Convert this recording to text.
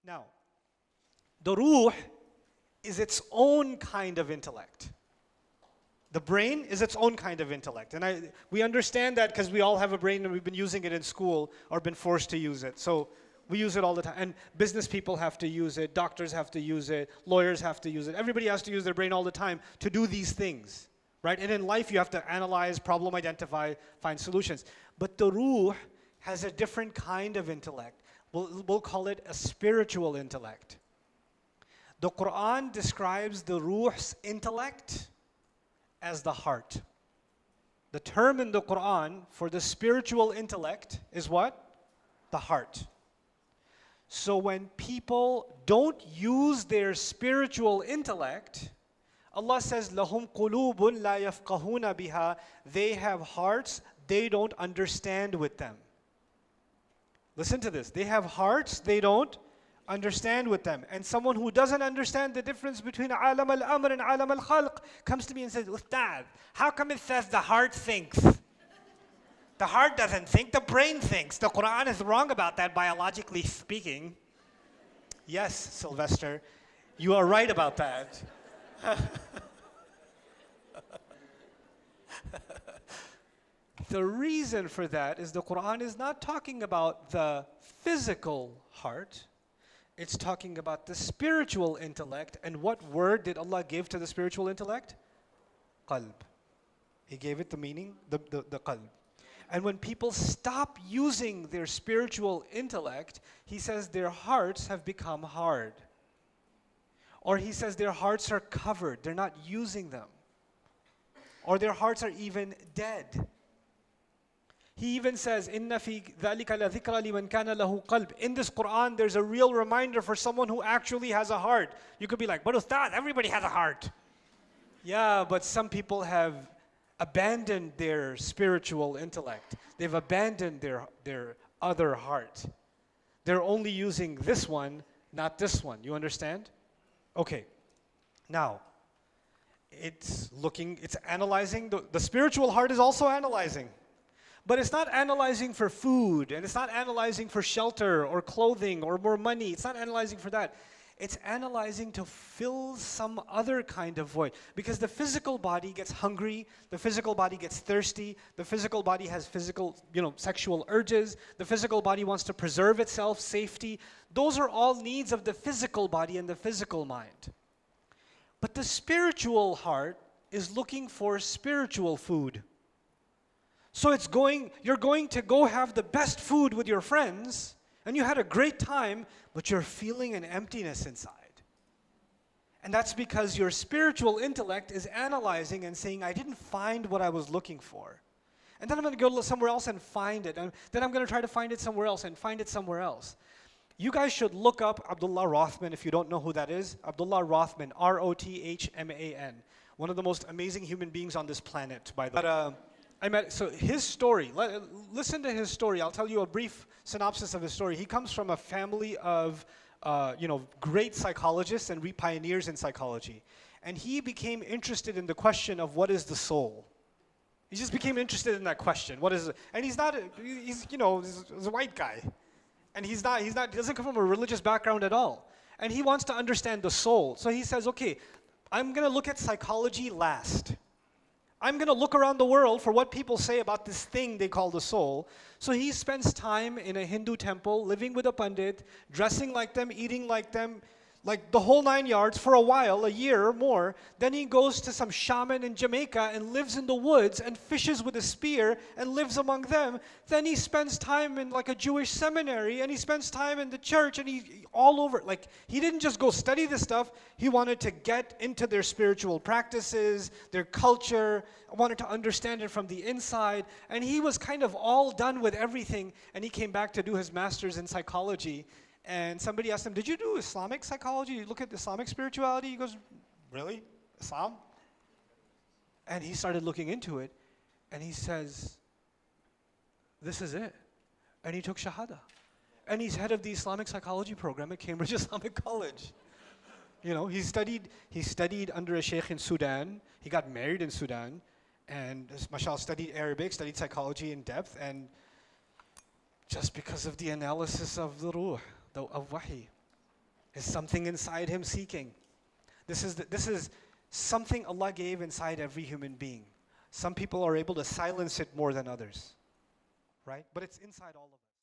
Now, the ruh is its own kind of intellect. The brain is its own kind of intellect. And we understand that because we all have a brain and we've been using it in school or been forced to use it. So we use it all the time. And business people have to use it, doctors have to use it, lawyers have to use it. Everybody has to use their brain all the time to do these things, right? And in life you have to analyze, problem identify, find solutions. But the ruh has a different kind of intellect. We'll call it a spiritual intellect. The Quran describes the ruh's intellect as the heart. The term in the Quran for the spiritual intellect is what? The heart. So when people don't use their spiritual intellect, Allah says, لَهُمْ قُلُوبٌ لَا يَفْقَهُونَ بِهَا. They have hearts they don't understand with them. Listen to this. They have hearts they don't understand with them. And someone who doesn't understand the difference between alam al-amr and alam al-khalq comes to me and says, Ustad, how come it says the heart thinks? The heart doesn't think, the brain thinks. The Quran is wrong about that, biologically speaking. Yes, Sylvester, you are right about that. The reason for that is the Quran is not talking about the physical heart. It's talking about the spiritual intellect. And what word did Allah give to the spiritual intellect? Qalb. He gave it the meaning, the qalb. And when people stop using their spiritual intellect, He says their hearts have become hard. Or He says their hearts are covered, they're not using them. Or their hearts are even dead. He even says, إِنَّ فِي ذَلِكَ لَذِكْرَ لِمَنْ كَانَ لَهُ قَلْبٌ. In this Quran, there's a real reminder for someone who actually has a heart. You could be like, but Ustad, everybody has a heart. Yeah, but some people have abandoned their spiritual intellect. They've abandoned their other heart. They're only using this one, not this one. You understand? Okay. Now, it's analyzing. The spiritual heart is also analyzing. But it's not analyzing for food, and it's not analyzing for shelter or clothing or more money. It's not analyzing for that. It's analyzing to fill some other kind of void. Because the physical body gets hungry, the physical body gets thirsty, the physical body has physical, sexual urges, the physical body wants to preserve itself, safety. Those are all needs of the physical body and the physical mind. But the spiritual heart is looking for spiritual food. So you're going to go have the best food with your friends, and you had a great time, but you're feeling an emptiness inside. And that's because your spiritual intellect is analyzing and saying, I didn't find what I was looking for. And then I'm going to go somewhere else and find it. And then I'm going to try to find it somewhere else and find it somewhere else. You guys should look up Abdullah Rothman if you don't know who that is. Abdullah Rothman, R-O-T-H-M-A-N. One of the most amazing human beings on this planet, by the way. So his story, listen to his story. I'll tell you a brief synopsis of his story. He comes from a family of, great psychologists and pioneers in psychology. And he became interested in the question of what is the soul. He just became interested in that question. What is it? And he's a white guy. And he doesn't come from a religious background at all. And he wants to understand the soul. So he says, okay, I'm going to look at psychology last. I'm going to look around the world for what people say about this thing they call the soul. So he spends time in a Hindu temple, living with a pandit, dressing like them, eating like them, like the whole 9 yards for a while, a year or more. Then he goes to some shaman in Jamaica and lives in the woods and fishes with a spear and lives among them. Then he spends time in like a Jewish seminary, and he spends time in the church, and he all over. Like, he didn't just go study this stuff. He wanted to get into their spiritual practices, their culture, wanted to understand it from the inside. And he was kind of all done with everything, and he came back to do his master's in psychology. And somebody asked him, did you do Islamic psychology? You look at Islamic spirituality? He goes, really? Islam? And he started looking into it, and he says, this is it. And he took Shahada. And he's head of the Islamic psychology program at Cambridge Islamic College. He studied under a sheikh in Sudan. He got married in Sudan. And mashallah, studied Arabic, studied psychology in depth. And just because of the analysis of the ruh, of wahi. is something inside him seeking. This is something Allah gave inside every human being. Some people are able to silence it more than others, right? But it's inside all of us.